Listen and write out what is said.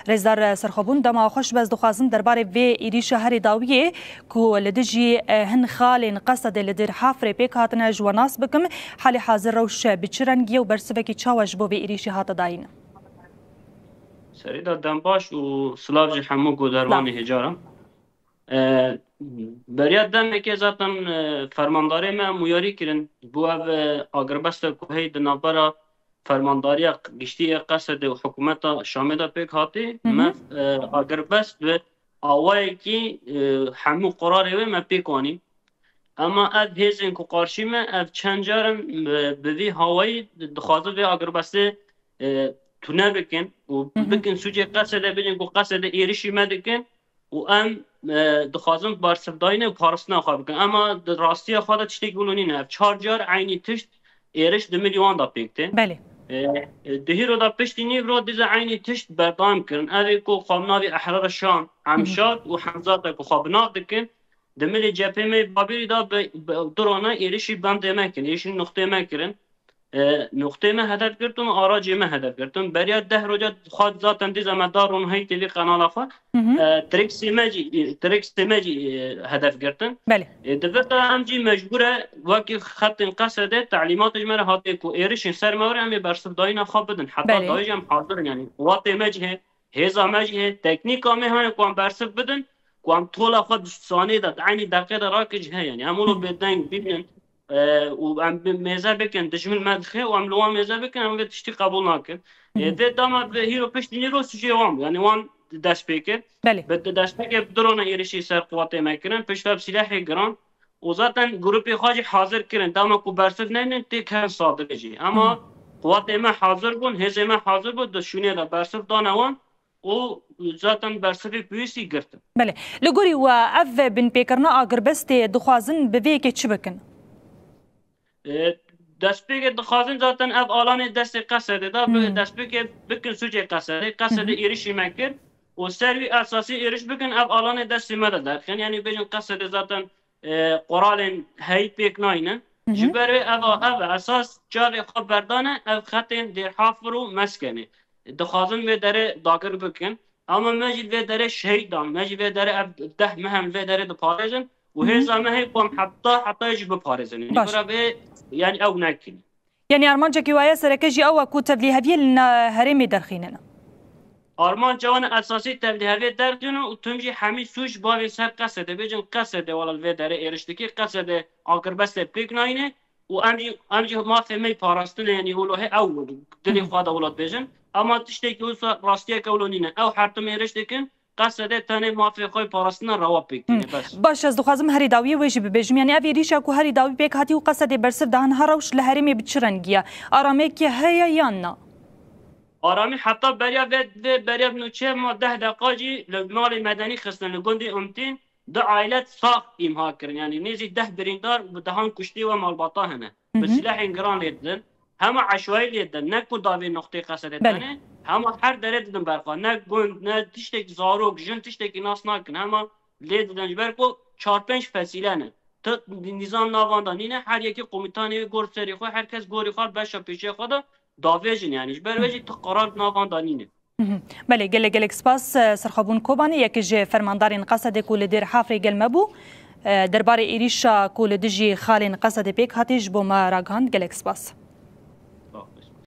رزدار سرخبون دما خوش بس دخوازم درباره وی ایریش هری داویه کو لدجی هن خالین قصد لدر حافر پیک هاتنا جواناس بکم حال حاضر روش بچرنگی و برسبکی چاوش بو وی ایریشی هات داین سریدا دنباش و سلاف جی همو گودروانی هجارم بریاد دم که ذاتن فرمانداری ما مویاری کرن بو اگربست کوهی دنابرا فرمانداری گشتی قصد و حکومت شامل پیک هاتی ما اگربست و آوایی که همو قراره و ما پیکانی اما اد هیزن کو قارشی ما اد چند جارم بدی هوایی دخوازه و اگربست تونه بکن و بکن سوچه قصده بجن کو قصد ایریشی ما دکن و ام دخوازم بارسفداینه و پارسنا خواه بکن اما راستی خواه تشتی گلونی نه 4 جار عینی تشت ایرش 2 میلیون دا پیکته بله دهی رو دا پشتی نیو رو دیزه عینی تشت بردام کرن اوی کو خوابناوی احرار شام عمشاد و حمزات کو خوابناو دکن دمیلی جپه می بابیری دا درانه ایرشی بند مکن ایرشی نقطه مکرن نقطه ما هدف کردم آراجی ما هدف کردم برای 10 روز خود ذاتن دیز مدار اون هی تیوی قنال خود ترک سیمجی هدف کردن بله دفعه همجی مجبوره وقتی خط قصده تعلیمات جمره هاتی کو ایرش سر موره همی برسف داینا خواب بدن حتی دایج هم حاضر یعنی قوات مجه هزا مجه تکنیک همه همی کوام برسف بدن کوام طول خود ثانیه داد عینی دقیقه راکج هی یعنی همونو بدنگ ببین و ام میزه بکن دشمن مدخه و ام لوان میزه بکن ام تشتی قبول نکن ده دام به هیرو پشت نیرو سوچه وام یعنی وان دست پیکر بله دست پیکر درونه ایرشی سر قوات مکرن پشت وب سلاح گران و ذاتن گروپی خواجی حاضر کردن دام کو برسد نه تکن صادق جی اما قوات ما حاضر بون هز ما حاضر بود دشونه دا برسد دانوان و ذاتن برسد پیوسی گرفت بله لگوری و اف بن پیکرنا اگربست دخوازن بوی که چی بکن دست پیک دخوازن ذاتن اب آلان دست قصده دا دست پیک بکن سوچه قصده ایرشی مکر و سروی اساسی ایرش بکن اب آلان دست مدد درخن یعنی بجن قصده ذاتن قرال هی پیک ناینه جبره اب اساس جاوی خواب بردانه اب خطین در حافرو مسکنه دخوازن و داره داگر بکن اما مجید و داره شهید دان مجید و داره اب 10 مهم و داره دپارزن و هزا مهی قوم حتی يجب بپارزن يعني او ناكل يعني ارمان جاكي ويا سركجي او كو تبليهبي لنا هرمي درخيننا ارمان جوان اساسي تبليهبي درخينو و تمجي همي سوش باوي سر قصده بجن قصده ولا الوي داره ارشتكي قصده اقربست بيك ناينه و امجي ما فهمي پاراستن يعني هولو هي او دلي خدا ولاد بجن اما تشتكي راستيه كولونينه او حرتم ارشتكن قصده تاني موافقای پاراستنا روا پیکتینه بس باش از دخوازم هری داوی ویجی ببیجم یعنی اوی ریشا کو هری داوی پیک هاتی و قصده برسف دهن هروش لهرمی بچرنگیه آرامی که هیا یا نه آرامی حتی بریا بنوچه ما 10 دقیقه جی لمال مدنی خستن لگوندی امتین ده عائلت ساخت ایمها کرن یعنی نیزی 10 بریندار بدهان کشتی و مالباطا هنه بسلاح انگران لیدن همه عشوایی لیدن نکو داوی نقطه قصده تانه همه هر دره دیدن برخواه نه گوند نه تشتک زاروک جن تشتک ناس ناکن همه لیدن جبر کو 4-5 فسیله نه تا نظام نواندانی نه هر یکی قومیتانی گور سری خواه هر کس گوری خواه بشا پیشه خود داویجن یعنی جبر وجه تا قرار نواندانی نه بله گلک سپاس سرخابون کوبانی یکی فرماندارین قصد کول در حافری گل مبو درباره ایریشا کول دجی خالین قصد پیک هاتیج بو ما راگاند گلک سپاس